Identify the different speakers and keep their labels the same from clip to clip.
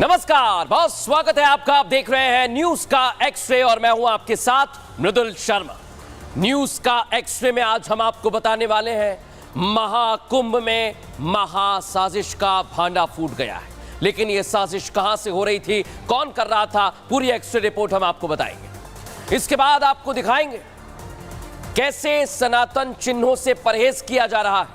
Speaker 1: नमस्कार, बहुत स्वागत है आपका। आप देख रहे हैं न्यूज का एक्स-रे और मैं हूं आपके साथ मृदुल शर्मा। न्यूज का एक्स-रे में आज हम आपको बताने वाले हैं महाकुंभ में महासाजिश का भांडा फूट गया है। लेकिन यह साजिश कहां से हो रही थी, कौन कर रहा था, पूरी एक्स-रे रिपोर्ट हम आपको बताएंगे। इसके बाद आपको दिखाएंगे कैसे सनातन चिन्हों से परहेज किया जा रहा है,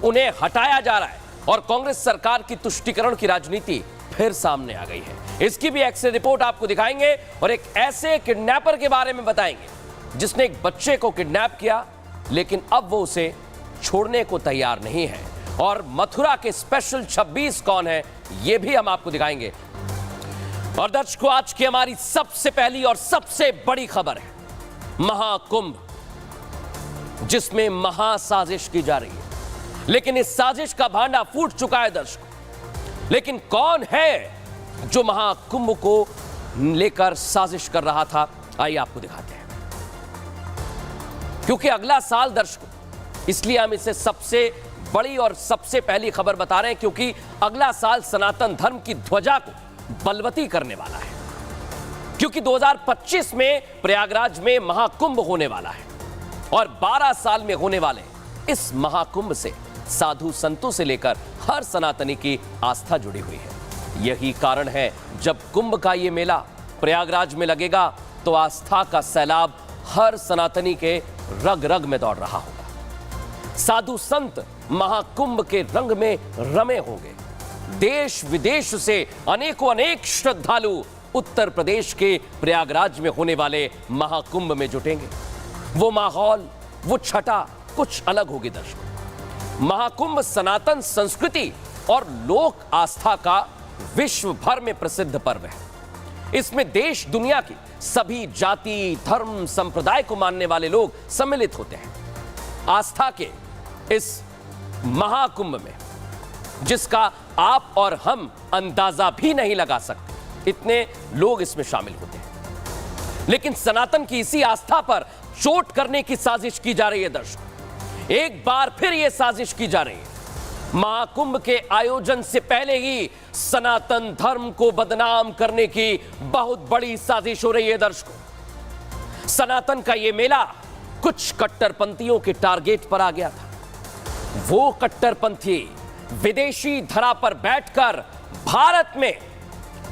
Speaker 1: उन्हें हटाया जा रहा है और कांग्रेस सरकार की तुष्टीकरण की राजनीति फिर सामने आ गई है। इसकी भी एक्स-रे रिपोर्ट आपको दिखाएंगे और एक ऐसे किडनैपर के बारे में बताएंगे जिसने एक बच्चे को किडनैप किया लेकिन अब वो उसे छोड़ने को तैयार नहीं है। और मथुरा के स्पेशल 26 कौन है, ये भी हम आपको दिखाएंगे। और दर्शकों, आज की हमारी सबसे पहली और सबसे बड़ी खबर है महाकुंभ, जिसमें महासाजिश की जा रही है। लेकिन इस साजिश का भांडा फूट चुका है दर्शकों। लेकिन कौन है जो महाकुंभ को लेकर साजिश कर रहा था, आइए आपको दिखाते हैं। क्योंकि अगला साल दर्शकों, इसलिए हम इसे सबसे बड़ी और सबसे पहली खबर बता रहे हैं, क्योंकि अगला साल सनातन धर्म की ध्वजा को बलवती करने वाला है। क्योंकि 2025 में प्रयागराज में महाकुंभ होने वाला है और 12 साल में होने वाले इस महाकुंभ से साधु संतों से लेकर हर सनातनी की आस्था जुड़ी हुई है। यही कारण है, जब कुंभ का ये मेला प्रयागराज में लगेगा तो आस्था का सैलाब हर सनातनी के रग रग में दौड़ रहा होगा। साधु संत महाकुंभ के रंग में रमे होंगे। देश विदेश से अनेक श्रद्धालु उत्तर प्रदेश के प्रयागराज में होने वाले महाकुंभ में जुटेंगे। वो माहौल, वो छटा कुछ अलग होगी दर्शकों। महाकुंभ सनातन संस्कृति और लोक आस्था का विश्व भर में प्रसिद्ध पर्व है। इसमें देश दुनिया की सभी जाति, धर्म, संप्रदाय को मानने वाले लोग सम्मिलित होते हैं। आस्था के इस महाकुंभ में, जिसका आप और हम अंदाजा भी नहीं लगा सकते, इतने लोग इसमें शामिल होते हैं। लेकिन सनातन की इसी आस्था पर चोट करने की साजिश की जा रही है दर्शकों। एक बार फिर यह साजिश की जा रही है। महाकुंभ के आयोजन से पहले ही सनातन धर्म को बदनाम करने की बहुत बड़ी साजिश हो रही है दर्शकों। सनातन का यह मेला कुछ कट्टरपंथियों के टारगेट पर आ गया था। वो कट्टरपंथी विदेशी धरा पर बैठकर भारत में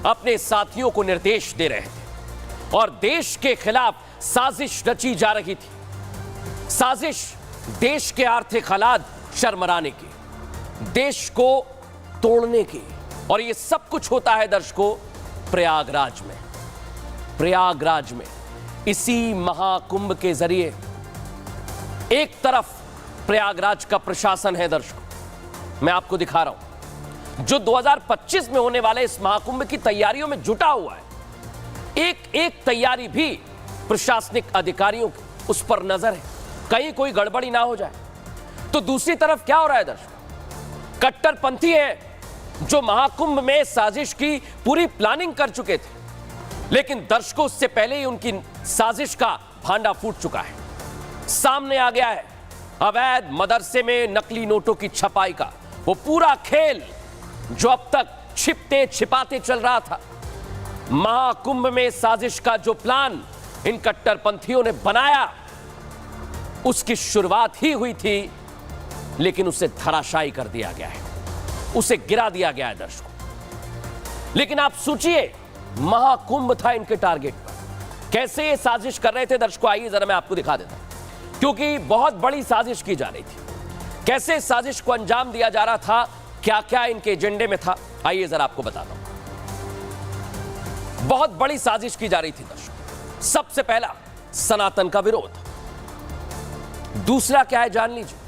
Speaker 1: अपने साथियों को निर्देश दे रहे थे और देश के खिलाफ साजिश रची जा रही थी। साजिश देश के आर्थिक हालात शर्मराने की, देश को तोड़ने की, और यह सब कुछ होता है दर्शकों प्रयागराज में। प्रयागराज में इसी महाकुंभ के जरिए एक तरफ प्रयागराज का प्रशासन है दर्शकों, मैं आपको दिखा रहा हूं, जो 2025 में होने वाले इस महाकुंभ की तैयारियों में जुटा हुआ है। एक एक तैयारी भी प्रशासनिक अधिकारियों की उस पर नजर है, कहीं कोई गड़बड़ी ना हो जाए। तो दूसरी तरफ क्या हो रहा है दर्शकों, कट्टरपंथी हैं जो महाकुंभ में साजिश की पूरी प्लानिंग कर चुके थे। लेकिन दर्शकों, उससे पहले ही उनकी साजिश का भांडा फूट चुका है। सामने आ गया है अवैध मदरसे में नकली नोटों की छपाई का वो पूरा खेल, जो अब तक छिपते छिपाते चल रहा था। महाकुंभ में साजिश का जो प्लान इन कट्टरपंथियों ने बनाया, उसकी शुरुआत ही हुई थी, लेकिन उसे धराशायी कर दिया गया है, उसे गिरा दिया गया है दर्शकों। लेकिन आप सोचिए, महाकुंभ था इनके टारगेट पर, कैसे ये साजिश कर रहे थे दर्शकों। आइए जरा मैं आपको दिखा देता हूं, क्योंकि बहुत बड़ी साजिश की जा रही थी। कैसे साजिश को अंजाम दिया जा रहा था, क्या क्या इनके एजेंडे में था, आइए जरा आपको बताता हूं। बहुत बड़ी साजिश की जा रही थी दर्शकों। सबसे पहला, सनातन का विरोध। दूसरा क्या है जान लीजिए,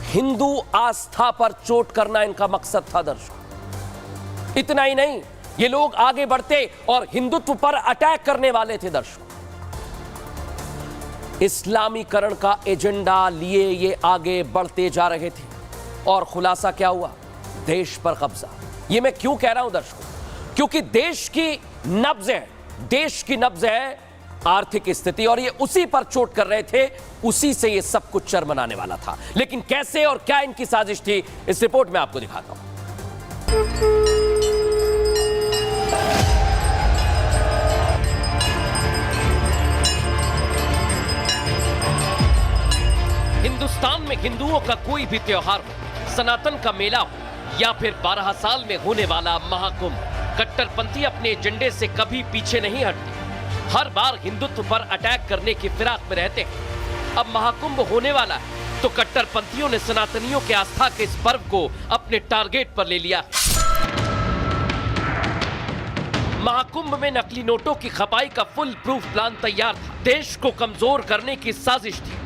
Speaker 1: हिंदू आस्था पर चोट करना इनका मकसद था दर्शकों। इतना ही नहीं, ये लोग आगे बढ़ते और हिंदुत्व पर अटैक करने वाले थे दर्शकों। इस्लामीकरण का एजेंडा लिए ये आगे बढ़ते जा रहे थे और खुलासा क्या हुआ, देश पर कब्जा। ये मैं क्यों कह रहा हूं दर्शकों, क्योंकि देश की नब्ज है, देश की नब्ज है आर्थिक स्थिति, और ये उसी पर चोट कर रहे थे, उसी से ये सब कुछ चरमराने वाला था। लेकिन कैसे और क्या इनकी साजिश थी, इस रिपोर्ट में आपको दिखाता हूं। हिंदुओं का कोई भी त्योहार हो, सनातन का मेला हो या फिर 12 साल में होने वाला महाकुंभ, कट्टरपंथी अपने एजेंडे से कभी पीछे नहीं हटते। हर बार हिंदुत्व पर अटैक करने की फिराक में रहते हैं। अब महाकुंभ होने वाला है तो कट्टरपंथियों ने सनातनियों के आस्था के इस पर्व को अपने टारगेट पर ले लिया। महाकुंभ में नकली नोटों की खपाई का फुल प्रूफ प्लान तैयार था। देश को कमजोर करने की साजिश थी।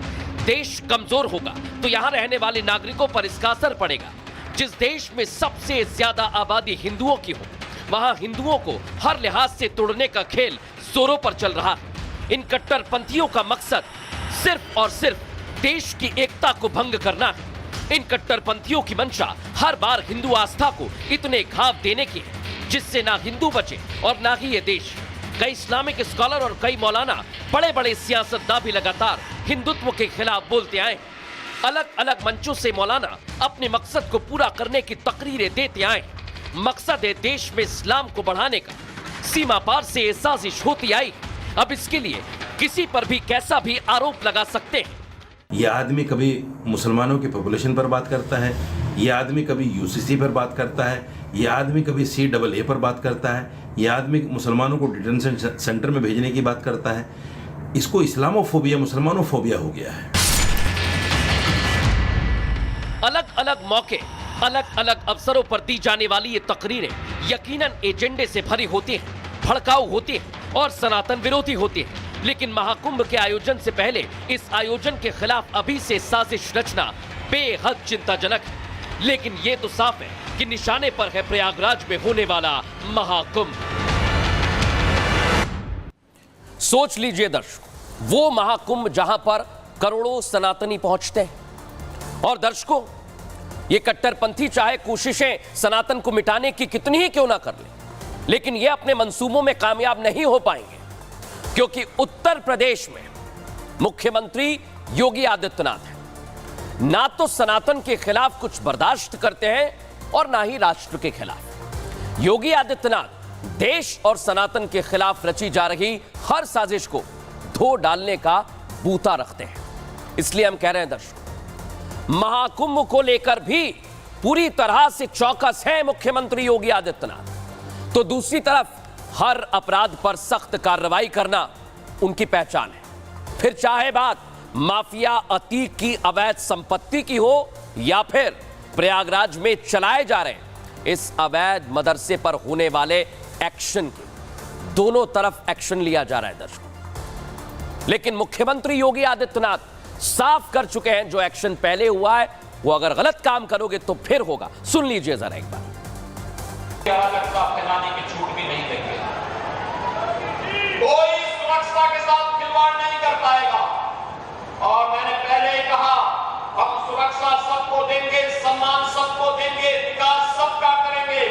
Speaker 1: देश कमजोर होगा तो यहां रहने वाले नागरिकों पर इसका असर पड़ेगा। जिस देश में सबसे ज्यादा आबादी हिंदुओं की हो, वहां हिंदुओं को हर लिहाज से तोड़ने का खेल जोरों पर चल रहा है। इन कट्टरपंथियों का मकसद सिर्फ और सिर्फ देश की एकता को भंग करना है। इन कट्टरपंथियों की मंशा हर बार हिंदू आस्था को इतने घाव देने की है जिससे ना हिंदू बचे और ना ही ये देश। कई इस्लामिक स्कॉलर और कई मौलाना, बड़े बड़े सियासतदान भी लगातार हिंदुत्व के खिलाफ बोलते आए। अलग अलग मंचों से मौलाना अपने मकसद को पूरा करने की तकरीरें देते आए। मकसद है देश में इस्लाम को बढ़ाने का। सीमा पार से ये साजिश होती आई। अब इसके लिए किसी पर भी कैसा भी आरोप लगा सकते हैं।
Speaker 2: यह आदमी कभी मुसलमानों की पॉपुलेशन पर बात करता है, यह आदमी कभी यूसीसी पर बात करता है, यह आदमी कभी CAA पर बात करता है, यह आदमी मुसलमानों को डिटेंशन सेंटर में भेजने की बात करता है। इसको इस्लामोफोबिया, मुसलमानोफोबिया हो गया है।
Speaker 1: अलग अलग मौके, अलग अलग अवसरों पर दी जाने वाली ये तकरीरें यकीनन एजेंडे से भरी होती हैं, भड़काऊ होती हैं और सनातन विरोधी होती हैं। लेकिन महाकुंभ के आयोजन से पहले इस आयोजन के खिलाफ अभी से साजिश रचना बेहद चिंताजनक है। लेकिन ये तो साफ है कि निशाने पर है प्रयागराज में होने वाला महाकुंभ। सोच लीजिए दर्शकों, वो महाकुंभ जहां पर करोड़ों सनातनी पहुंचते हैं। और दर्शकों, ये कट्टरपंथी चाहे कोशिशें सनातन को मिटाने की कितनी ही क्यों ना कर ले, लेकिन ये अपने मंसूबों में कामयाब नहीं हो पाएंगे। क्योंकि उत्तर प्रदेश में मुख्यमंत्री योगी आदित्यनाथ है, ना तो सनातन के खिलाफ कुछ बर्दाश्त करते हैं और ना ही राष्ट्र के खिलाफ। योगी आदित्यनाथ देश और सनातन के खिलाफ रची जा रही हर साजिश को धो डालने का बूता रखते हैं। इसलिए हम कह रहे हैं दर्शकों, महाकुंभ को लेकर भी पूरी तरह से चौकस है मुख्यमंत्री योगी आदित्यनाथ। तो दूसरी तरफ हर अपराध पर सख्त कार्रवाई करना उनकी पहचान है। फिर चाहे बात माफिया अतीक की अवैध संपत्ति की हो या फिर प्रयागराज में चलाए जा रहे इस अवैध मदरसे पर होने वाले एक्शन की, दोनों तरफ एक्शन लिया जा रहा है दर्शकों। लेकिन मुख्यमंत्री योगी आदित्यनाथ साफ कर चुके हैं, जो एक्शन पहले हुआ है वो अगर गलत काम करोगे तो फिर होगा। सुन लीजिए जरा एक बार।
Speaker 3: फैलाने की छूट भी नहीं देंगे। कोई सुरक्षा के साथ खिलवाड़ नहीं कर पाएगा। और मैंने पहले ही कहा, हम सुरक्षा सबको देंगे, सम्मान सबको देंगे, विकास सबका करेंगे।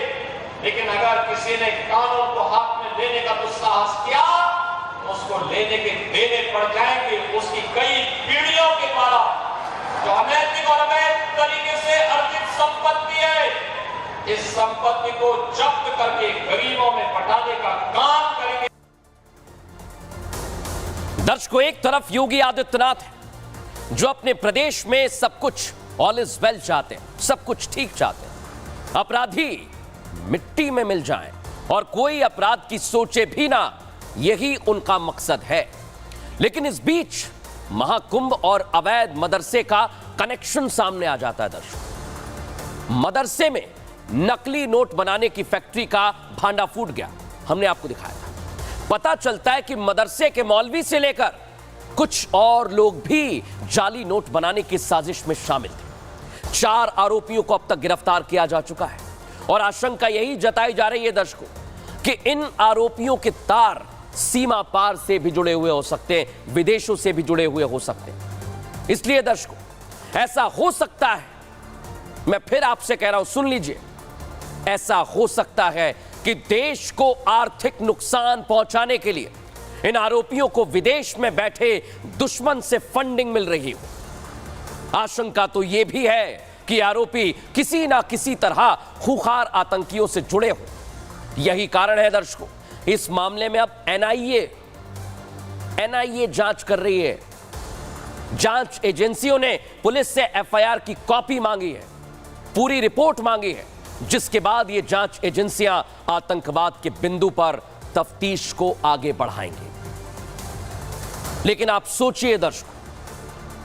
Speaker 3: लेकिन अगर किसी ने कानून को हाथ में लेने का दुस्साहस किया, उसको लेने के देने पड़ जाएंगे। उसकी कई पीढ़ियों के द्वारा जो अनैतिक और अवैध तरीके से अर्जित संपत्ति है, इस संपत्ति को जब्त करके गरीबों में बंटाने का काम करेंगे।
Speaker 1: दर्शकों, एक तरफ योगी आदित्यनाथ है जो अपने प्रदेश में सब कुछ ऑल इज वेल चाहते हैं, सब कुछ ठीक चाहते हैं, अपराधी मिट्टी में मिल जाएं और कोई अपराध की सोचे भी ना, यही उनका मकसद है। लेकिन इस बीच महाकुंभ और अवैध मदरसे का कनेक्शन सामने आ जाता है दर्शकों। मदरसे में नकली नोट बनाने की फैक्ट्री का भांडा फूट गया, हमने आपको दिखाया था। पता चलता है कि मदरसे के मौलवी से लेकर कुछ और लोग भी जाली नोट बनाने की साजिश में शामिल थे। 4 आरोपियों को अब तक गिरफ्तार किया जा चुका है और आशंका यही जताई जा रही है दर्शकों कि इन आरोपियों के तार सीमा पार से भी जुड़े हुए हो सकते हैं, विदेशों से भी जुड़े हुए हो सकते हैं। इसलिए दर्शकों, ऐसा हो सकता है, मैं फिर आपसे कह रहा हूं, सुन लीजिए, ऐसा हो सकता है कि देश को आर्थिक नुकसान पहुंचाने के लिए इन आरोपियों को विदेश में बैठे दुश्मन से फंडिंग मिल रही हो। आशंका तो यह भी है कि आरोपी किसी ना किसी तरह खूंखार आतंकियों से जुड़े हो। यही कारण है दर्शकों, इस मामले में अब एनआईए जांच कर रही है। जांच एजेंसियों ने पुलिस से एफआईआर की कॉपी मांगी है, पूरी रिपोर्ट मांगी है, जिसके बाद ये जांच एजेंसियां आतंकवाद के बिंदु पर तफ्तीश को आगे बढ़ाएंगी। लेकिन आप सोचिए दर्शकों,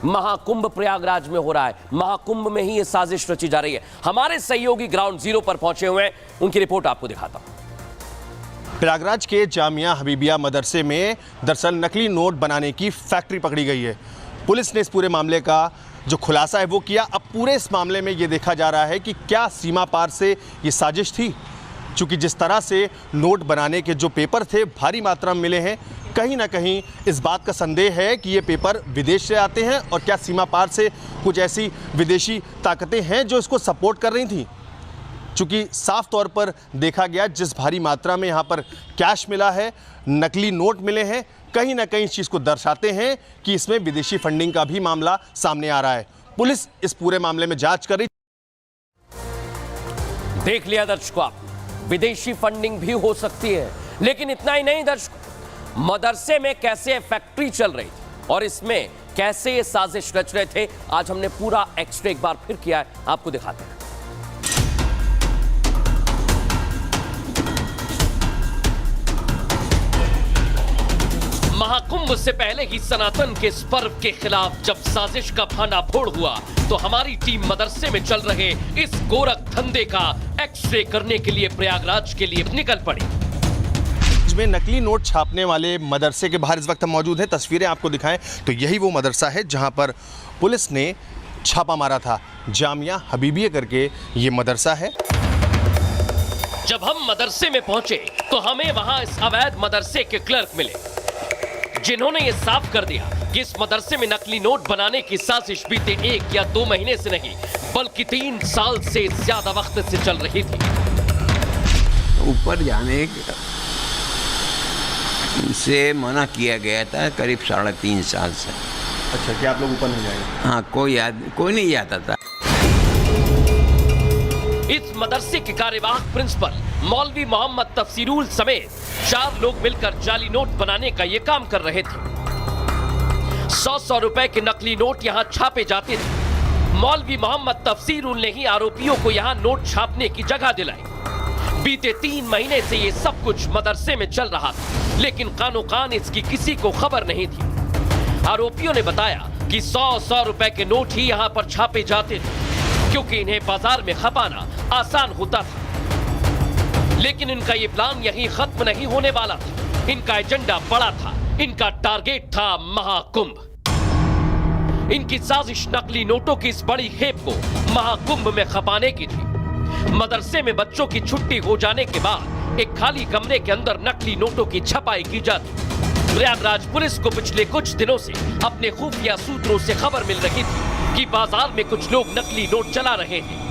Speaker 1: महाकुंभ प्रयागराज में हो रहा है, महाकुंभ में ही यह साजिश रची जा रही है। हमारे सहयोगी ग्राउंड जीरो पर पहुंचे हुए हैं, उनकी रिपोर्ट आपको दिखाता हूं।
Speaker 4: प्रयागराज के जामिया हबीबिया मदरसे में दरअसल नकली नोट बनाने की फैक्ट्री पकड़ी गई है। पुलिस ने इस पूरे मामले का जो खुलासा है वो किया। अब पूरे इस मामले में ये देखा जा रहा है कि क्या सीमा पार से ये साजिश थी, क्योंकि जिस तरह से नोट बनाने के जो पेपर थे भारी मात्रा में मिले हैं, कहीं ना कहीं इस बात का संदेह है कि ये पेपर विदेश से आते हैं और क्या सीमा पार से कुछ ऐसी विदेशी ताकतें हैं जो इसको सपोर्ट कर रही थी। चूँकि साफ तौर पर देखा गया जिस भारी मात्रा में यहाँ पर कैश मिला है, नकली नोट मिले हैं, कहीं ना कहीं इस चीज़ को दर्शाते हैं कि इसमें विदेशी फंडिंग का भी मामला सामने आ रहा है। पुलिस इस पूरे मामले में जांच कर रही।
Speaker 1: देख लिया दर्शकों, आप विदेशी फंडिंग भी हो सकती है, लेकिन इतना ही नहीं दर्शकों, मदरसे में कैसे फैक्ट्री चल रही थी और इसमें कैसे ये साजिश रच रहे थे, आज हमने पूरा एक्सरे एक बार फिर किया है, आपको दिखाते हैं। महाकुंभ से पहले ही सनातन के इस पर्व के खिलाफ जब साजिश का भांडाफोड़ हुआ, तो हमारी टीम मदरसे में चल रहे इस गोरख धंधे का एक्सरे करने के लिए प्रयागराज के लिए निकल पड़ी।
Speaker 4: में नकली नोट छापने वाले मदरसे के बाहर इस वक्त हम मौजूद हैं। तस्वीरें आपको दिखाएं तो यही वो मदरसा है जहां पर पुलिस ने छापा मारा था। जामिया हबीबिया करके ये मदरसा है।
Speaker 1: जब हम मदरसे में पहुंचे तो हमें वहां इस अवैध मदरसे के क्लर्क मिले, जिन्होंने ये साफ कर दिया कि इस मदरसे में नकली नोट बनाने की साजिश बीते 1 या 2 महीने से नहीं, बल्कि 3 साल से ज्यादा वक्त से चल रही थी।
Speaker 5: ऊपर जाने से मना किया गया था करीब 3.5 साल से।
Speaker 4: अच्छा, क्या आप लोग ऊपर नहीं जाएंगे?
Speaker 5: हाँ, कोई नहीं जाता था।
Speaker 1: इस मदरसे के कार्यवाहक प्रिंसिपल मौलवी मोहम्मद तफसीरुल समेत 4 लोग मिलकर जाली नोट बनाने का यह काम कर रहे थे। 100 रुपए के नकली नोट यहां छापे जाते थे। मौलवी मोहम्मद तफसीरुल ने ही आरोपियों को यहां नोट छापने की जगह दिलाई। बीते 3 महीने से ये सब कुछ मदरसे में चल रहा था, लेकिन कानो-कान इसकी किसी को खबर नहीं थी। आरोपियों ने बताया कि 100 रुपए के नोट ही यहां पर छापे जाते थे, क्योंकि इन्हें बाजार में खपाना आसान होता था। लेकिन इनका ये प्लान यहीं खत्म नहीं होने वाला था। इनका एजेंडा बड़ा था, इनका टारगेट था महाकुंभ। इनकी साजिश नकली नोटों की इस बड़ी खेप को महाकुंभ में खपाने की थी। मदरसे में बच्चों की छुट्टी हो जाने के बाद एक खाली कमरे के अंदर नकली नोटों की छपाई की जाती। प्रयागराज पुलिस को पिछले कुछ दिनों से अपने खुफिया सूत्रों से खबर मिल रही थी कि बाजार में कुछ लोग नकली नोट चला रहे हैं।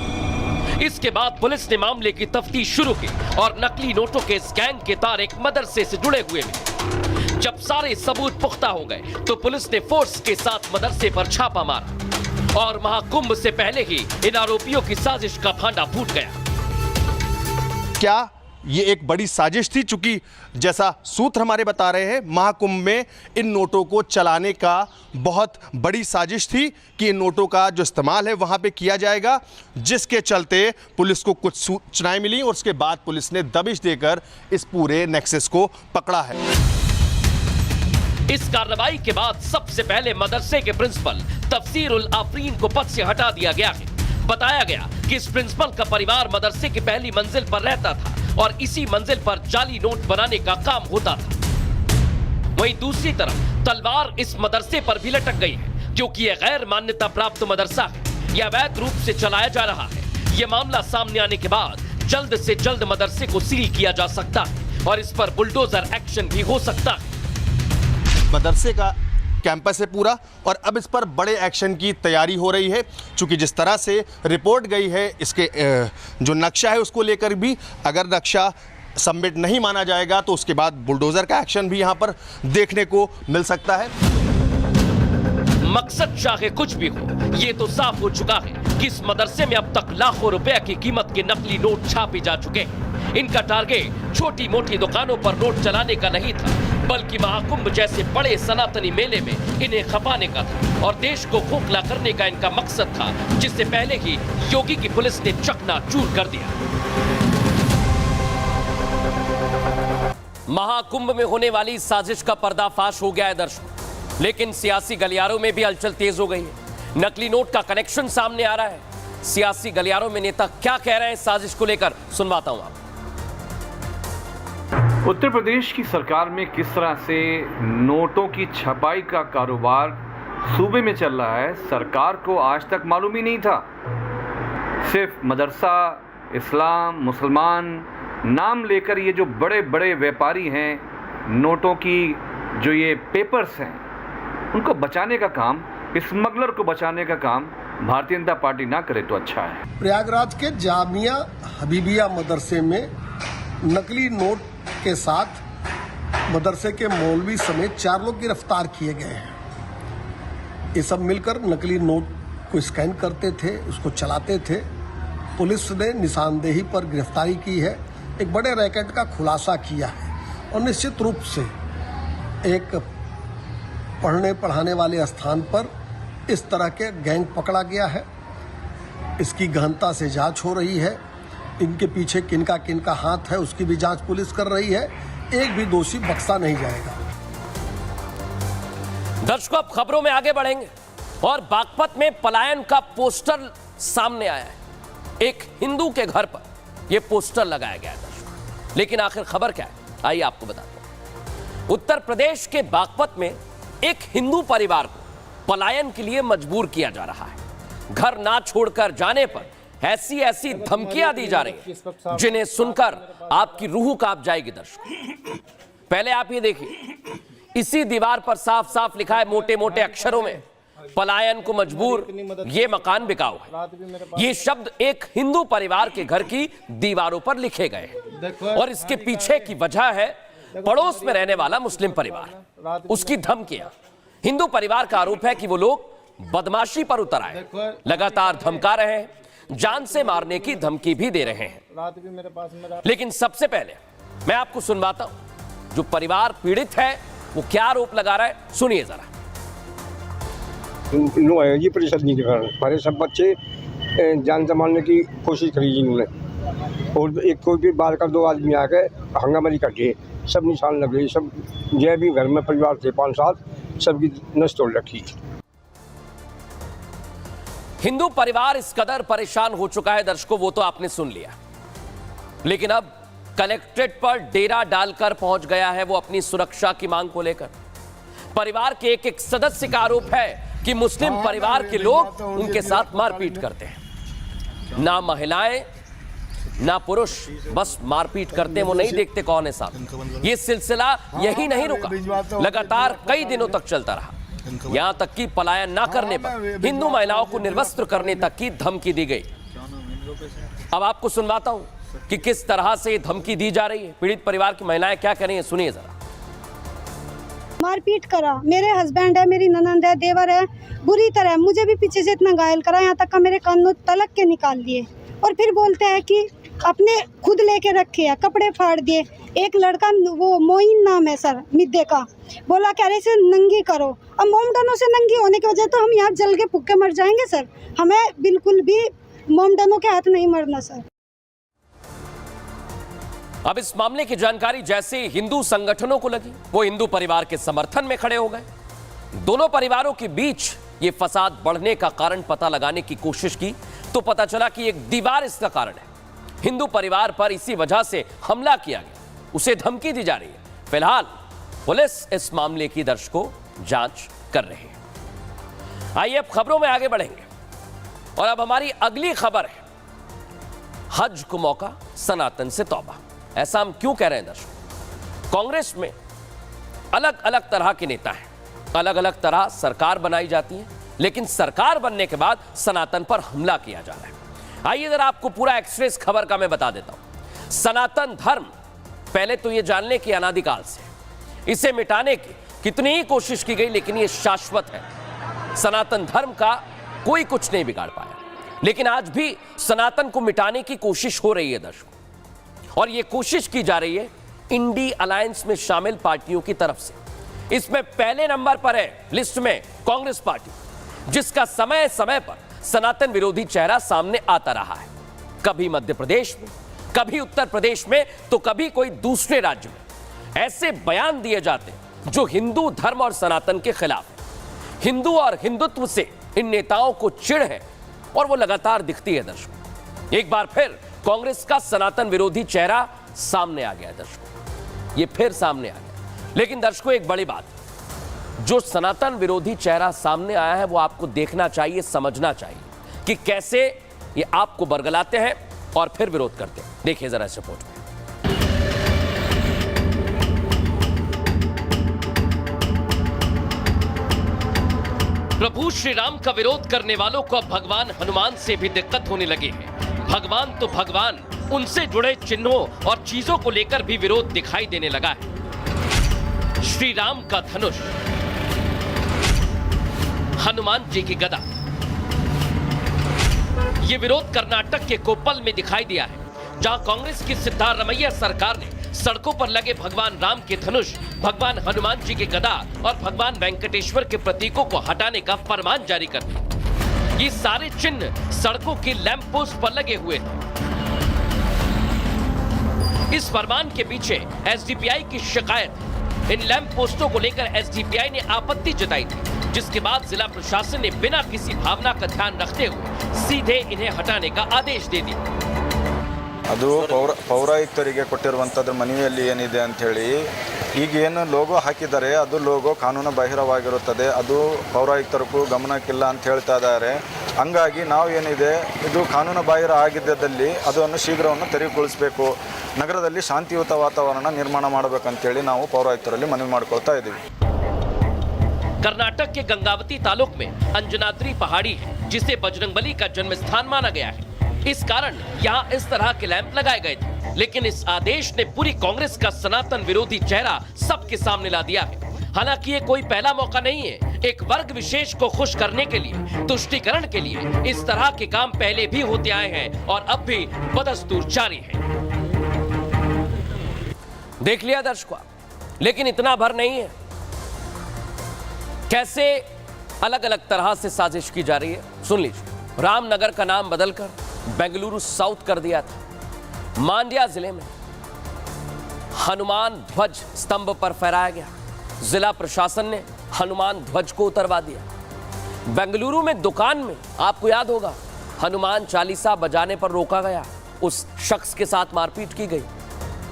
Speaker 1: इसके बाद पुलिस ने मामले की तफ्तीश शुरू की और नकली नोटों के इस गैंग के तार एक मदरसे से जुड़े हुए मिले। जब सारे सबूत पुख्ता हो गए तो पुलिस ने फोर्स के साथ मदरसे पर छापा मारा और महाकुंभ से पहले ही इन आरोपियों की साजिश का भांडा फूट गया।
Speaker 4: क्या ये एक बड़ी साजिश थी? चूंकि जैसा सूत्र हमारे बता रहे हैं, महाकुंभ में इन नोटों को चलाने का बहुत बड़ी साजिश थी कि इन नोटों का जो इस्तेमाल है वहां पे किया जाएगा, जिसके चलते पुलिस को कुछ सूचनाएं मिली और उसके बाद पुलिस ने दबिश देकर इस पूरे नेक्सस को पकड़ा है।
Speaker 1: इस कार्रवाई के बाद सबसे पहले मदरसे के प्रिंसिपल तफसीरुल आफरीन को पद से हटा दिया गया है। बताया गया कि इस प्रिंसिपल का परिवार मदरसे की पहली मंजिल पर रहता था और इसी मंजिल पर जाली नोट बनाने का काम होता था। वहीं दूसरी तरफ तलवार इस मदरसे पर भी लटक गई है, क्योंकि यह गैर मान्यता प्राप्त मदरसा है। यह अवैध रूप से चलाया जा रहा है। यह मामला सामने आने के बाद जल्द से जल्द मदरसे को सील किया जा सकता है और इस पर बुलडोजर एक्शन भी हो सकता है।
Speaker 4: मदरसे का कैंपस है पूरा और अब इस पर बड़े एक्शन की तैयारी हो रही है। चूंकि जिस तरह से रिपोर्ट गई है, इसके जो नक्शा है उसको लेकर भी अगर नक्शा सबमिट नहीं माना जाएगा तो उसके बाद बुलडोजर का एक्शन भी यहां पर देखने को मिल सकता है।
Speaker 1: मकसद चाहे कुछ भी हो, ये तो साफ हो चुका है कि इस मदरसे में अब तक लाखों रुपए की कीमत के नकली नोट छापे जा चुके हैं। इनका टारगेट छोटी मोटी दुकानों पर नोट चलाने का नहीं था, बल्कि महाकुंभ जैसे बड़े सनातनी मेले में इन्हें खपाने का था और देश को खोखला करने का इनका मकसद था, जिससे पहले ही योगी की पुलिस ने चकनाचूर कर दिया। महाकुंभ में होने वाली साजिश का पर्दाफाश हो गया है दर्शकों, लेकिन सियासी गलियारों में भी हलचल तेज हो गई है। नकली नोट का कनेक्शन सामने आ रहा है। सियासी गलियारों में नेता क्या कह रहे हैं साजिश को लेकर, सुनवाता हूं आपको।
Speaker 6: उत्तर प्रदेश की सरकार में किस तरह से नोटों की छपाई का कारोबार सूबे में चल रहा है, सरकार को आज तक मालूम ही नहीं था। सिर्फ मदरसा, इस्लाम, मुसलमान नाम लेकर ये जो बड़े बड़े व्यापारी हैं, नोटों की जो ये पेपर्स हैं, उनको बचाने का काम, स्मगलर को बचाने का काम भारतीय जनता पार्टी ना करे तो अच्छा है।
Speaker 7: प्रयागराज के जामिया हबीबिया मदरसे में नकली नोट के साथ मदरसे के मौलवी समेत 4 लोग गिरफ्तार किए गए हैं। ये सब मिलकर नकली नोट को स्कैन करते थे, उसको चलाते थे। पुलिस ने निशानदेही पर गिरफ्तारी की है, एक बड़े रैकेट का खुलासा किया है और निश्चित रूप से एक पढ़ने पढ़ाने वाले स्थान पर इस तरह के गैंग पकड़ा गया है। इसकी गहनता से जांच हो रही है। इनके पीछे किनका किनका हाथ है उसकी भी जांच पुलिस कर रही है। एक भी दोषी बख्शा नहीं जाएगा।
Speaker 1: दर्शकों, अब खबरों में आगे बढ़ेंगे और बागपत में पलायन का पोस्टर सामने आया है। एक हिंदू के घर पर यह पोस्टर लगाया गया है दर्शकों, लेकिन आखिर खबर क्या है, आइए आपको बताता हूं। उत्तर प्रदेश के बागपत में एक हिंदू परिवार को पलायन के लिए मजबूर किया जा रहा है। घर ना छोड़कर जाने पर ऐसी ऐसी धमकियां दी जा रही हैं जिन्हें सुनकर आपकी रूह कांप जाएगी दर्शकों। पहले आप ये देखिए, इसी दीवार पर साफ साफ लिखा है मोटे मोटे अक्षरों में, पलायन को मजबूर, ये मकान बिकाऊ है। ये शब्द एक हिंदू परिवार के घर की दीवारों पर लिखे गए हैं और इसके पीछे की वजह है पड़ोस में रहने वाला मुस्लिम परिवार, उसकी धमकियां। हिंदू परिवार का आरोप है कि वो लोग बदमाशी पर उतर आए, लगातार धमका रहे हैं, जान से मारने की धमकी भी दे रहे हैं। लेकिन सबसे पहले मैं आपको सुनवाता हूं जो परिवार पीड़ित है वो क्या आरोप लगा रहा है, सुनिए जरा।
Speaker 8: ये परिषद नहीं दिखा, हमारे सब बच्चे जान से मारने की कोशिश करी इन्होंने, और एक कोई भी बार का 2 आदमी आके हंगामारी कर दिए, सब निशान लग गए, सब जय भी घर में परिवार थे 5-7, सबकी नस तोड़ रखी।
Speaker 1: हिंदू परिवार इस कदर परेशान हो चुका है दर्शकों, वो तो आपने सुन लिया, लेकिन अब कलेक्ट्रेट पर डेरा डालकर पहुंच गया है वो अपनी सुरक्षा की मांग को लेकर। परिवार के एक एक सदस्य का आरोप है कि मुस्लिम परिवार के लोग उनके साथ मारपीट करते हैं। ना महिलाएं ना पुरुष, बस मारपीट करते हैं, वो नहीं देखते कौन है साथ। ये सिलसिला यही नहीं रुका, लगातार कई दिनों तक चलता रहा। यहां तक कि पलायन ना करने पर हिंदू महिलाओं को निर्वस्त्र करने तक की धमकी दी गई। अब आपको सुनवाता हूं कि किस तरह से धमकी दी जा रही है। पीड़ित परिवार की महिलाएं क्या कह रही हैं, सुनिए जरा।
Speaker 9: मारपीट करा, मेरे हस्बैंड है, मेरी ननंद है, देवर है, बुरी तरह मुझे भी पीछे से इतना घायल करा, यहाँ तक का मेरे कानों तलक के निकाल दिए और फिर बोलते हैं कि अपने खुद लेके रखे हैं, कपड़े फाड़ दिए। एक लड़का, वो मोइन नाम है सर, मिद्दे का, बोला कह रहे से नंगी करो। अब मोमडनों से नंगी होने की वजह तो हम यहाँ जल के भूखे मर जाएंगे सर, हमें बिल्कुल भी मोमडनों के हाथ नहीं मरना सर।
Speaker 1: अब इस मामले की जानकारी जैसे हिंदू संगठनों को लगी, वो हिंदू परिवार के समर्थन में खड़े हो गए। दोनों परिवारों के बीच ये फसाद बढ़ने का कारण पता लगाने की कोशिश की तो पता चला कि एक दीवार इसका कारण है। हिंदू परिवार पर इसी वजह से हमला किया गया, उसे धमकी दी जा रही है। फिलहाल पुलिस इस मामले की दर्शकों जांच कर रही है। आइए अब खबरों में आगे बढ़ेंगे और अब हमारी अगली खबर है हज को मौका, सनातन से तौबा। ऐसा हम क्यों कह रहे हैं दर्शकों? कांग्रेस में अलग अलग तरह के नेता हैं, अलग अलग तरह सरकार बनाई जाती है, लेकिन सरकार बनने के बाद सनातन पर हमला किया जा रहा है। आइए जरा आपको पूरा एक्सप्रेस खबर का मैं बता देता हूं। सनातन धर्म, पहले तो ये जानने की अनादिकाल से इसे मिटाने की कितनी ही कोशिश की गई, लेकिन ये शाश्वत है। सनातन धर्म का कोई कुछ नहीं बिगाड़ पाया, लेकिन आज भी सनातन को मिटाने की कोशिश हो रही है दर्शकों, और ये कोशिश की जा रही है इंडी अलायंस में शामिल पार्टियों की तरफ से। इसमें पहले नंबर पर है लिस्ट में कांग्रेस पार्टी, जिसका समय समय पर सनातन विरोधी चेहरा सामने आता रहा है, कभी मध्य प्रदेश में, कभी उत्तर प्रदेश में, तो कभी कोई दूसरे राज्य में। ऐसे बयान दिए जाते हैं जो हिंदू धर्म और सनातन के खिलाफ है। हिंदू और हिंदुत्व से इन नेताओं को चिढ़ है और वो लगातार दिखती है दर्शकों। एक बार फिर कांग्रेस का सनातन विरोधी चेहरा सामने आ गया दर्शकों, ये फिर सामने आ गया। लेकिन दर्शकों, एक बड़ी बात, जो सनातन विरोधी चेहरा सामने आया है वो आपको देखना चाहिए, समझना चाहिए कि कैसे ये आपको बरगलाते हैं और फिर विरोध करते हैं। देखिए जरा इस रिपोर्ट में। प्रभु श्री राम का विरोध करने वालों को अब भगवान हनुमान से भी दिक्कत होने लगी है। भगवान तो भगवान, उनसे जुड़े चिन्हों और चीजों को लेकर भी विरोध दिखाई देने लगा है। श्री राम का धनुष, हनुमान जी की गदा, ये विरोध कर्नाटक के कोप्पल में दिखाई दिया है, जहां कांग्रेस की सिद्धारमैया सरकार ने सड़कों पर लगे भगवान राम के धनुष, भगवान हनुमान जी के गदा और भगवान वेंकटेश्वर के प्रतीकों को हटाने का फरमान जारी कर दिया। ये सारे चिन्ह सड़कों के लैंप पोस्ट पर लगे हुए हैं। इस फरमान के पीछे एसडीपीआई की शिकायत है। इन लैंप पोस्टों को लेकर एसडीपीआई ने आपत्ति जताई थी, जिसके बाद जिला प्रशासन ने बिना किसी भावना का ध्यान रखते हुए सीधे इन्हें हटाने का आदेश दे दिया।
Speaker 10: ಅದು ಪೌರಾಯುಕ್ತರಿಗೆ ಕೊಟ್ಟಿರುವಂಥದ್ರ ಮನವಿಯಲ್ಲಿ ಏನಿದೆ ಅಂಥೇಳಿ ಈಗೇನು ಲೋಗೋ ಹಾಕಿದ್ದಾರೆ ಅದು ಲೋಗೋ ಕಾನೂನು ಬಾಹಿರವಾಗಿರುತ್ತದೆ, ಅದು ಪೌರಾಯುಕ್ತರಿಗೂ ಗಮನಕ್ಕಿಲ್ಲ ಅಂತ ಹೇಳ್ತಾ ಇದ್ದಾರೆ. ಹಂಗಾಗಿ ನಾವು ಏನಿದೆ ಇದು ಕಾನೂನು ಬಾಹಿರ ಆಗಿದ್ದಲ್ಲಿ ಅದನ್ನು ಶೀಘ್ರವನ್ನು ತೆರವುಗೊಳಿಸಬೇಕು, ನಗರದಲ್ಲಿ ಶಾಂತಿಯುತ ವಾತಾವರಣ ನಿರ್ಮಾಣ ಮಾಡಬೇಕಂತೇಳಿ ನಾವು ಪೌರಾಯುಕ್ತರಲ್ಲಿ ಮನವಿ ಮಾಡ್ಕೊಳ್ತಾ ಇದ್ದೀವಿ.
Speaker 1: कर्नाटक के गंगावती तालुक में अंजनाद्री पहाड़ी है, जिसे बजरंगबली का जन्म स्थान माना गया है। इस कारण यहाँ इस तरह के लैंप लगाए गए थे, लेकिन इस आदेश ने पूरी कांग्रेस का सनातन विरोधी चेहरा सबके सामने ला दिया है। हालांकि ये कोई पहला मौका नहीं है। एक वर्ग विशेष को खुश करने के लिए, तुष्टीकरण के लिए इस तरह के काम पहले भी होते आए हैं और अब भी बदस्तूर जारी है। देख लिया दर्शकों, लेकिन इतना भर नहीं है। कैसे अलग अलग तरह से साजिश की जा रही है सुन लीजिए। रामनगर का नाम बदलकर बेंगलुरु साउथ कर दिया था। मांड्या जिले में हनुमान ध्वज स्तंभ पर फहराया गया, जिला प्रशासन ने हनुमान ध्वज को उतरवा दिया। बेंगलुरु में दुकान में आपको याद होगा हनुमान चालीसा बजाने पर रोका गया, उस शख्स के साथ मारपीट की गई।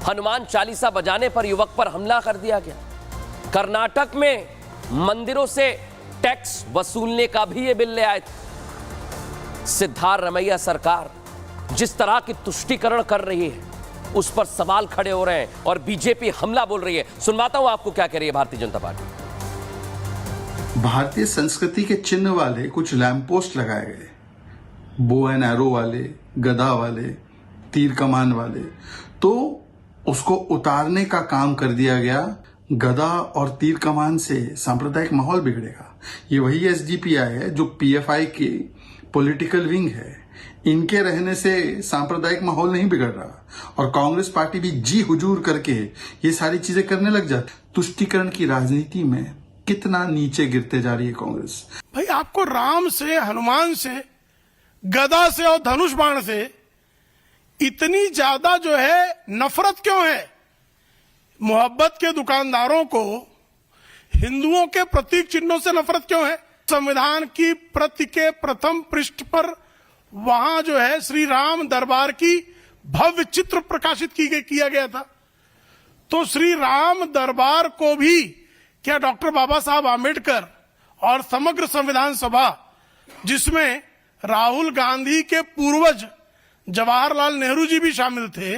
Speaker 1: हनुमान चालीसा बजाने पर युवक पर हमला कर दिया गया। कर्नाटक में मंदिरों से टैक्स वसूलने का भी ये बिल ले आए थे। सिद्धारमैया सरकार जिस तरह की तुष्टीकरण कर रही है उस पर सवाल खड़े हो रहे हैं और बीजेपी हमला बोल रही है। सुनवाता हूं आपको क्या कह रही है भारतीय जनता पार्टी।
Speaker 11: भारतीय संस्कृति के चिन्ह वाले कुछ लैंप पोस्ट लगाए गए, बो एंड एरो वाले, गदा वाले, तीर कमान वाले, तो उसको उतारने का काम कर दिया गया। गदा और तीर कमान से सांप्रदायिक माहौल बिगड़ेगा। ये वही एसडीपीआई है जो पीएफआई की पॉलिटिकल विंग है, इनके रहने से सांप्रदायिक माहौल नहीं बिगड़ रहा और कांग्रेस पार्टी भी जी हुजूर करके ये सारी चीजें करने लग जाती। तुष्टीकरण की राजनीति में कितना नीचे गिरते जा रही है कांग्रेस।
Speaker 7: भाई आपको राम से, हनुमान से, गदा से और धनुष बाण से इतनी ज्यादा जो है नफरत क्यों है? मोहब्बत के दुकानदारों को हिंदुओं के प्रतीक चिन्हों से नफरत क्यों है? संविधान की प्रति के प्रथम पृष्ठ पर वहां जो है श्री राम दरबार की भव्य चित्र प्रकाशित किया गया था। तो श्री राम दरबार को भी क्या डॉक्टर बाबा साहब आम्बेडकर और समग्र संविधान सभा, जिसमें राहुल गांधी के पूर्वज जवाहरलाल नेहरू जी भी शामिल थे,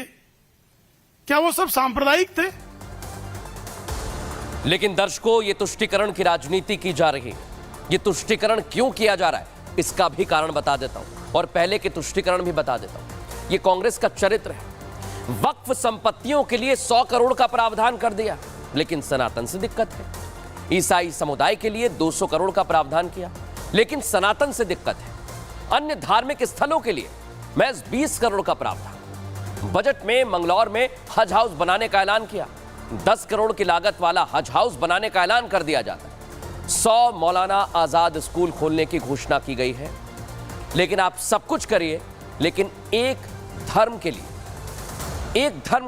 Speaker 7: क्या वो सब सांप्रदायिक थे?
Speaker 1: लेकिन दर्शकों, ये तुष्टीकरण की राजनीति की जा रही है। ये तुष्टीकरण क्यों किया जा रहा है इसका भी कारण बता देता हूं और पहले के तुष्टीकरण भी बता देता हूं। ये कांग्रेस का चरित्र है। वक्फ संपत्तियों के लिए 100 करोड़ का प्रावधान कर दिया, लेकिन सनातन से दिक्कत है। ईसाई समुदाय के लिए 200 करोड़ का प्रावधान किया, लेकिन सनातन से दिक्कत है। अन्य धार्मिक स्थलों के लिए महज 20 करोड़ का प्रावधान। बजट में मंगलौर में हज हाउस बनाने का ऐलान किया। 10 करोड़ की लागत वाला हज हाउस बनाने का ऐलान कर दिया जाता है। 100 मौलाना आजाद स्कूल खोलने की घोषणा की गई है। लेकिन आप सब कुछ करिए, लेकिन एक धर्म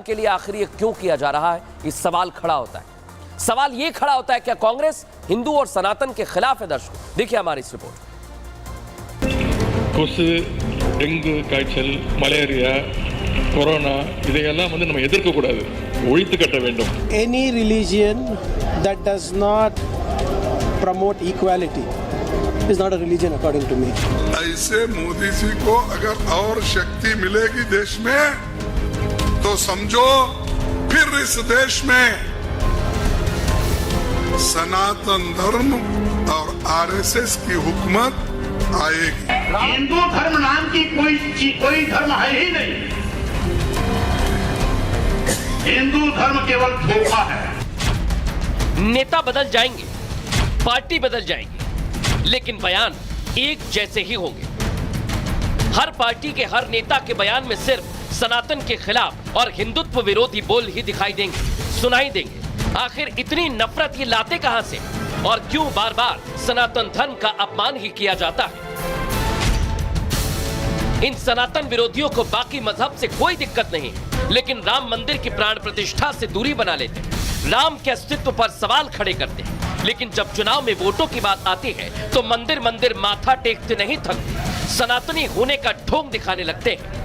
Speaker 1: के लिए आखिर ये क्यों किया जा रहा है, इस सवाल खड़ा होता है। सवाल ये खड़ा होता है, क्या कांग्रेस हिंदू और सनातन के खिलाफ है? दर्शकों देखिए हमारी इस रिपोर्ट।
Speaker 12: கொசு, டெங்கு காய்ச்சல், மலேரியா, கொரோனா இதையெல்லாம் நம்ம எதிர்க்க கூடாது, ஒழித்து கட்ட வேண்டும்.
Speaker 13: Any religion that does not promote equality is not a religion according to me.
Speaker 11: ऐसे मोदी जी को अगर और शक्ति मिलेगी देश में तो समझो फिर इस देश में सनातन धर्म और आरएसएस की हुकूमत आएगी।
Speaker 3: हिंदू धर्म नाम की कोई धर्म है ही नहीं। हिंदू धर्म केवल धोखा है।
Speaker 1: नेता बदल जाएंगे, पार्टी बदल जाएगी, लेकिन बयान एक जैसे ही होंगे। हर पार्टी के हर नेता के बयान में सिर्फ सनातन के खिलाफ और हिंदुत्व विरोधी बोल ही दिखाई देंगे, सुनाई देंगे। आखिर इतनी नफरत ये लाते कहां से, और क्यों बार बार सनातन धर्म का अपमान ही किया जाता है? इन सनातन विरोधियों को बाकी मजहब से कोई दिक्कत नहीं, लेकिन राम मंदिर की प्राण प्रतिष्ठा से दूरी बना लेते हैं, राम के अस्तित्व पर सवाल खड़े करते हैं। लेकिन जब चुनाव में वोटों की बात आती है तो मंदिर मंदिर माथा टेकते नहीं थकते, सनातनी होने का ढोंग दिखाने लगते हैं।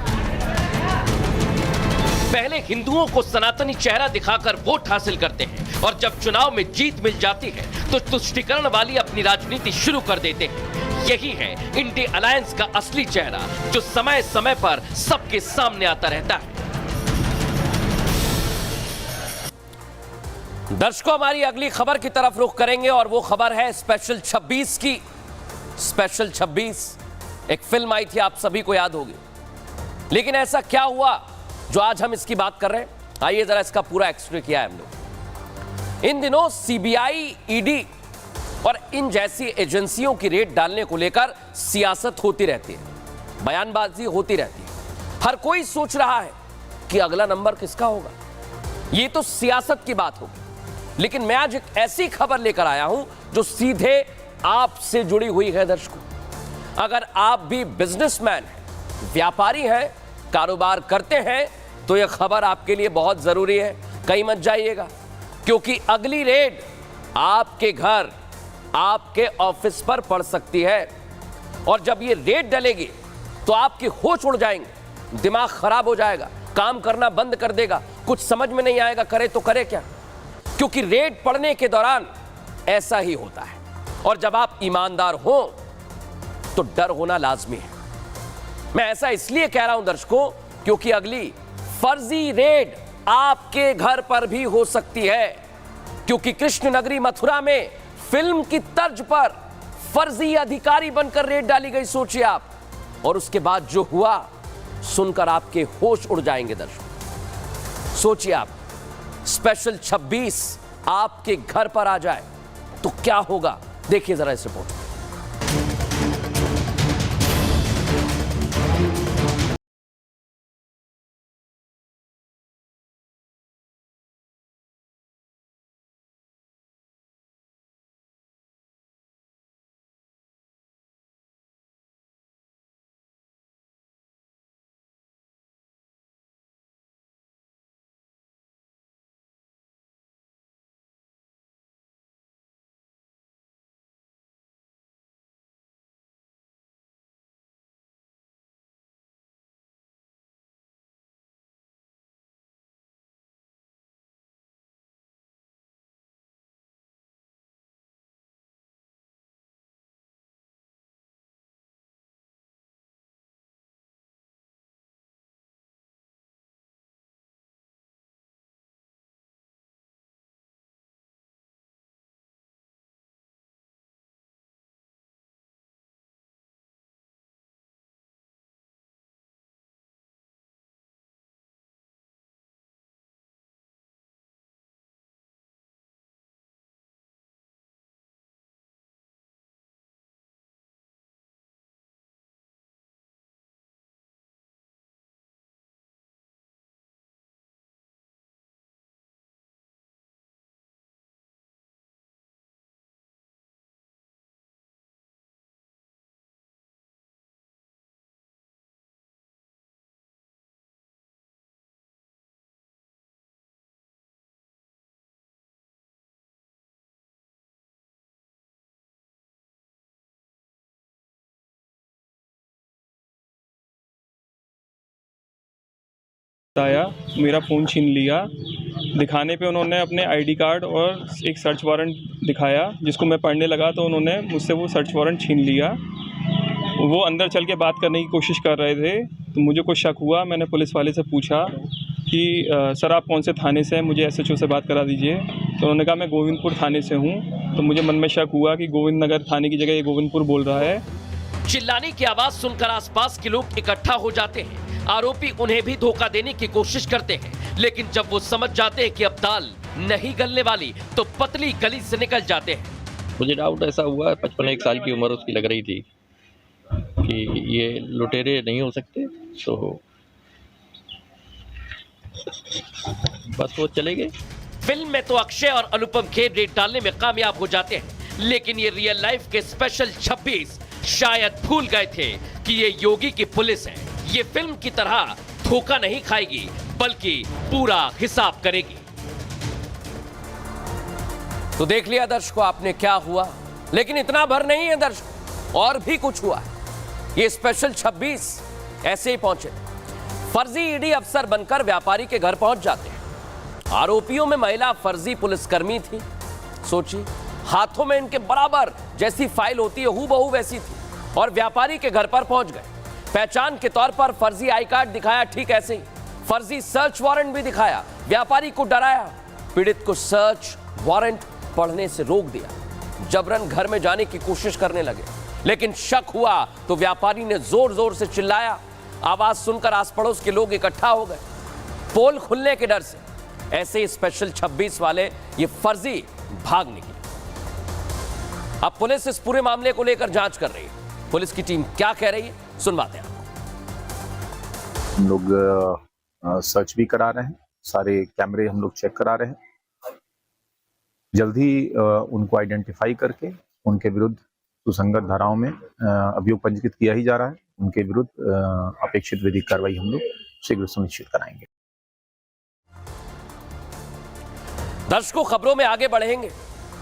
Speaker 1: पहले हिंदुओं को सनातनी चेहरा दिखाकर वोट हासिल करते हैं, और जब चुनाव में जीत मिल जाती है तो तुष्टीकरण वाली अपनी राजनीति शुरू कर देते हैं। यही है इंडिया अलायंस का असली चेहरा, जो समय समय पर सबके सामने आता रहता है। दर्शकों हमारी अगली खबर की तरफ रुख करेंगे, और वो खबर है स्पेशल 26 की। स्पेशल 26 एक फिल्म आई थी, आप सभी को याद होगी। लेकिन ऐसा क्या हुआ जो आज हम इसकी बात कर रहे हैं? आइए जरा इसका पूरा एक्सप्लेन किया है हम लोग। इन दिनों सीबीआई, ईडी और इन जैसी एजेंसियों की रेड डालने को लेकर सियासत होती रहती है, बयानबाजी होती रहती है। हर कोई सोच रहा है कि अगला नंबर किसका होगा। ये तो सियासत की बात होगी, लेकिन मैं आज एक ऐसी खबर लेकर आया हूं जो सीधे आपसे जुड़ी हुई है। दर्शकों, अगर आप भी बिजनेसमैन हैं, व्यापारी हैं, कारोबार करते हैं, तो यह खबर आपके लिए बहुत जरूरी है। कहीं मत जाइएगा, क्योंकि अगली रेड आपके घर, आपके ऑफिस पर पड़ सकती है। और जब ये रेड डलेगी तो आपके होश उड़ जाएंगे, दिमाग खराब हो जाएगा, काम करना बंद कर देगा, कुछ समझ में नहीं आएगा करे तो करे क्या। क्योंकि रेड पड़ने के दौरान ऐसा ही होता है, और जब आप ईमानदार हो तो डर होना लाजमी है। मैं ऐसा इसलिए कह रहा हूं दर्शकों, क्योंकि अगली फर्जी रेड आपके घर पर भी हो सकती है। क्योंकि कृष्ण नगरी मथुरा में फिल्म की तर्ज पर फर्जी अधिकारी बनकर रेड डाली गई, सोचिए आप। और उसके बाद जो हुआ सुनकर आपके होश उड़ जाएंगे दर्शकों। सोचिए आप, स्पेशल 26 आपके घर पर आ जाए तो क्या होगा, देखिए जरा इस रिपोर्ट।
Speaker 14: आया, मेरा फ़ोन छीन लिया। दिखाने पे उन्होंने अपने आईडी कार्ड और एक सर्च वारंट दिखाया, जिसको मैं पढ़ने लगा तो उन्होंने मुझसे वो सर्च वारंट छीन लिया। वो अंदर चल के बात करने की कोशिश कर रहे थे, तो मुझे कुछ शक हुआ। मैंने पुलिस वाले से पूछा कि सर आप कौन से थाने से हैं, मुझे SHO से बात करा दीजिए। तो उन्होंने कहा मैं गोविंदपुर थाने से हूँ। तो मुझे मन में शक हुआ कि गोविंद नगर थाने की जगह ये गोविंदपुर बोल रहा है।
Speaker 1: चिल्लाने की आवाज सुनकर आसपास के लोग इकट्ठा हो जाते हैं। आरोपी उन्हें भी धोखा देने की कोशिश करते हैं, लेकिन जब वो समझ जाते हैं कि अब दाल नहीं गलने वाली तो पतली गली से निकल जाते हैं।
Speaker 15: मुझे डाउट ऐसा हुआ, 55 साल की उम्र उसकी लग रही थी कि ये लुटेरे नहीं हो सकते, तो बस वो चले गए।
Speaker 1: फिल्म में तो अक्षय और अनुपम खेर रेड डालने में कामयाब हो जाते हैं, लेकिन ये रियल लाइफ के स्पेशल 26 शायद भूल गए थे कि ये योगी की पुलिस है। ये फिल्म की तरह धोखा नहीं खाएगी, बल्कि पूरा हिसाब करेगी। तो देख लिया दर्शकों आपने क्या हुआ, लेकिन इतना भर नहीं है दर्शकों, और भी कुछ हुआ है। ये स्पेशल 26 ऐसे ही पहुंचे, फर्जी ईडी अफसर बनकर व्यापारी के घर पहुंच जाते हैं। आरोपियों में महिला फर्जी पुलिसकर्मी थी। सोचिए, हाथों में इनके बराबर जैसी फाइल होती है हूबहू वैसी थी, और व्यापारी के घर पर पहुंच गए। पहचान के तौर पर फर्जी आई कार्ड दिखाया, ठीक ऐसे ही फर्जी सर्च वारंट भी दिखाया। व्यापारी को डराया, पीड़ित को सर्च वारंट पढ़ने से रोक दिया। जबरन घर में जाने की कोशिश करने लगे, लेकिन शक हुआ तो व्यापारी ने जोर जोर से चिल्लाया। आवाज सुनकर आस पड़ोस के लोग इकट्ठा हो गए, पोल खुलने के डर से। ऐसे ही स्पेशल 26 वाले ये फर्जी भाग निकले। अब पुलिस इस पूरे मामले को लेकर जांच कर रही है। पुलिस की टीम क्या कह रही है, सुनवाते हैं।
Speaker 16: हम लोग सर्च भी करा रहे हैं, सारे कैमरे हम लोग चेक करा रहे हैं। जल्द ही उनको आइडेंटिफाई करके उनके विरुद्ध सुसंगत धाराओं में अभियोग पंजीकृत किया ही जा रहा है। उनके विरुद्ध अपेक्षित विधिक कार्रवाई हम लोग शीघ्र सुनिश्चित कराएंगे।
Speaker 1: दर्शकों, खबरों में आगे बढ़ेंगे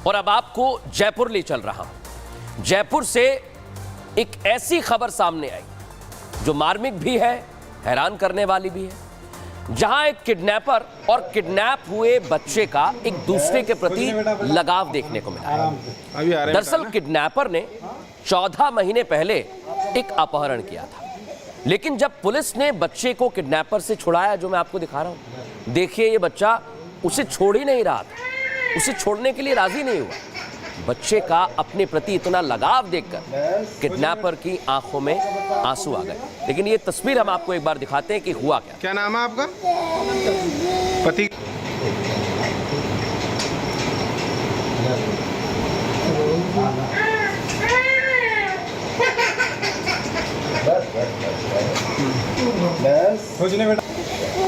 Speaker 1: और अब आपको जयपुर ले चल रहा हूं। जयपुर से एक ऐसी खबर सामने आई जो मार्मिक भी है, हैरान करने वाली भी है, जहां एक किडनैपर और किडनैप हुए बच्चे का एक दूसरे के प्रति लगाव देखने को मिला। दरअसल किडनैपर ने 14 महीने पहले एक अपहरण किया था, लेकिन जब पुलिस ने बच्चे को किडनैपर से छुड़ाया, जो मैं आपको दिखा रहा हूं, देखिए ये बच्चा उसे छोड़ ही नहीं रहा था, उसे छोड़ने के लिए राजी नहीं हुआ। बच्चे का अपने प्रति इतना लगाव देखकर किडनैपर की आंखों में आंसू आ गए। लेकिन ये तस्वीर हम आपको एक बार दिखाते हैं कि हुआ क्या।
Speaker 4: क्या नाम है आपका? पति।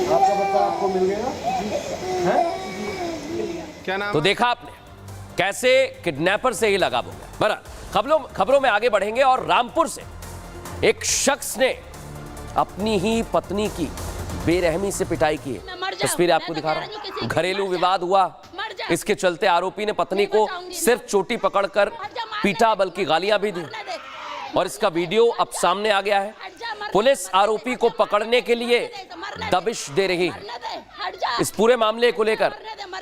Speaker 8: आपका बच्चा आपको मिल गया है?
Speaker 4: क्या नाम?
Speaker 1: तो देखा आपने कैसे किडनैपर से ही लगाव हो गया। बहरहाल खबरों में आगे बढ़ेंगे और रामपुर से एक शख्स ने अपनी ही पत्नी की बेरहमी से पिटाई की है। तस्वीर आपको दिखा रहा हूं। घरेलू विवाद हुआ, इसके चलते आरोपी ने पत्नी को सिर्फ चोटी पकड़कर पीटा, बल्कि गालियां भी दी, और इसका वीडियो अब सामने आ गया है। पुलिस आरोपी को पकड़ने के लिए दबिश दे रही है। इस पूरे मामले को लेकर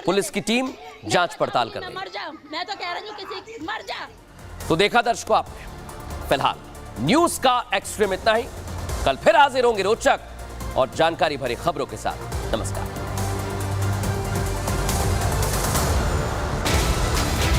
Speaker 1: पुलिस की टीम जांच पड़ताल कर रही है। तो देखा दर्शकों आपने, फिलहाल न्यूज का एक्सट्रीम इतना ही। कल फिर हाजिर होंगे रोचक और जानकारी भरी खबरों के साथ। नमस्कार।